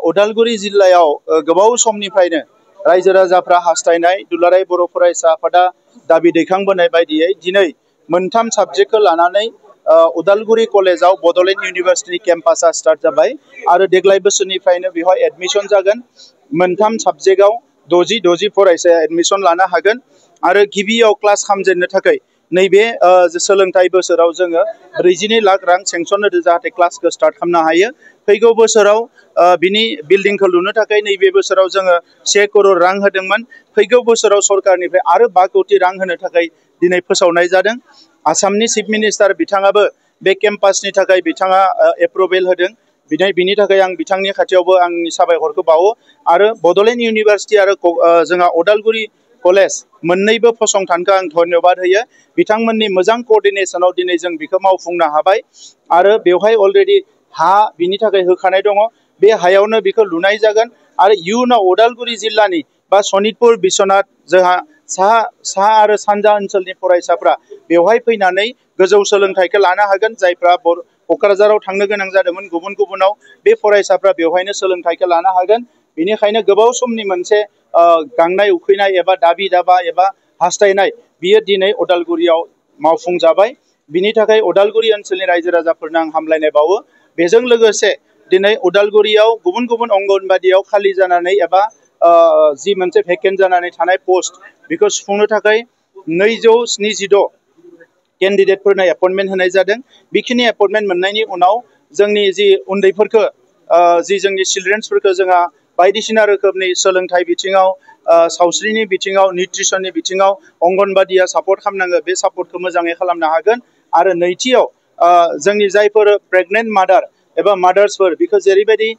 उदालगुरि जिल्लायाव गोबाव समनिफ्रायनो रायजो राजाफ्रा हास्थायनाय दुलाराय बर' फरायसा आफादा दाबि दैखांबोनाय बायदियै दिनै मोनथाम साबजेक्टखौ लानानै उदालगुरि कलेजाव बड'लेण्ड इउनिभार्सिटी केम्पासा स्टार्ट जाबाय आरो देग्लाय बोसोरनिफ्रायनो बेवहाय एडमिशन जागोन। मोनथाम साबजेक्टआव 60 फरायसाया एडमिशन लानो हागोन आरो गिबियाव क्लास खालामजेननो थाखाय नैबे सोलोंथाइ बोसोराव जोङो 42 लाख रां सेंसन होदों जाहाथे क्लासखौ स्टार्ट खालामनो हायो। फैगौ बोसोराव बिनि बिल्डिंखौ लुनो थाखाय नैबे बोसोराव जोङो 1 करोड़ रां होदोंमोन। फैगौ बोसोराव सरकारनिफ्राय आरो 5 कोटी रां होनो थाखाय दिनै फोसावनाय जादों। आसामनि चिफ मिनिस्टार बिथाङाबो बे केम्पासनि थाखाय बिथाङा एप्रुभेल होदों। बिनि थाखाय आं बिथांनि खाथियावबो आंनि साबायखरखौ बावो आरो बड'लेण्ड इउनिभार्सिटी आरो जोंहा उदालगुरि कलेज मोननैबो फसंथानखौ आं धन्यबाद होयो। बिथांमोननि मोजां कोअर्डिनेशनाव दिनै जों बेखौ मावफुंनो हाबाय आरो बेवहाय अलरेडि हा बिनि थाखाय होखानाय दङ। बे हायावनो बेखौ लुनाय जागोन आरो इयुनाव उदालगुरि जिल्लानि बा सनितपुर बिश्वनाथ जोंहा साहा आरो सानजा ओनसोलनि फरायसाफ्रा बेवहाय फैनानै गोजौ सोलोंथाइखौ लानो हागोन। जायफ्रा क'क्राझाराव थांनो गोनां जादोंमोन गुबुनाव बे फरायसाफ्रा बेवहायनो सोलोंथाइखौ लानो हागोन। बेनिखायनो गोबाव समनि मोनसे गांनाय उखैनाय एबा दाबि दाबा एबा हास्थायनाय बियो दिनै उदालगुरियाव मावफुंजाबाय। बिनि थाखाय उदालगुरि ओनसोलनि रायजो राजाफोरनो आं हामलायनाय बावो। बेजों लोगोसे दिनै उदालगुरियाव गुबुन अंगनबादियाव खालि जानानै एबा जि मोनसे भेकेन्ट जानानै थानाय पस्ट बेखौ सुफुंनो थाखाय 276 केन्डिडेटफोरनो एपइन्टमेन्ट होनाय जादों। बेखिनि एपइन्टमेन्ट मोननायनि उनाव जोंनि जि उन्दैफोरखौ जि जोंनि चिलड्रेन्सफोरखौ जोंहा बायदिसिना रोखोमनि सोलोंथाइ बिथिङाव सावस्रिनि बिथिङाव निउट्रिसननि बिथिङाव अंगनबादिया सापर्ट खालामनांगौ। बे सापर्टखौ मोजाङै खालामनो हागोन आरो नैथियाव जोंनि जायफोर प्रेगनेन्ट मादार एबा मादार्सफोर बेखौ जेरैबायदि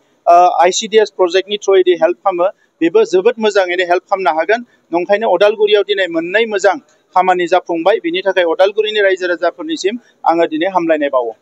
ICDS प्रजेक्टनि थ्रुयै हेल्प खालामो बेबो जोबोद मोजाङैनो हेल्प खालामनो हागोन। नंखायनो उदालगुरियाव दिनै मोननै मोजां खामानि जाफुंबाय। बिनि थाखाय उदालगुरिनि रायजो राजाफोरनिसिम आङो दिनै हामलायनाय बावो।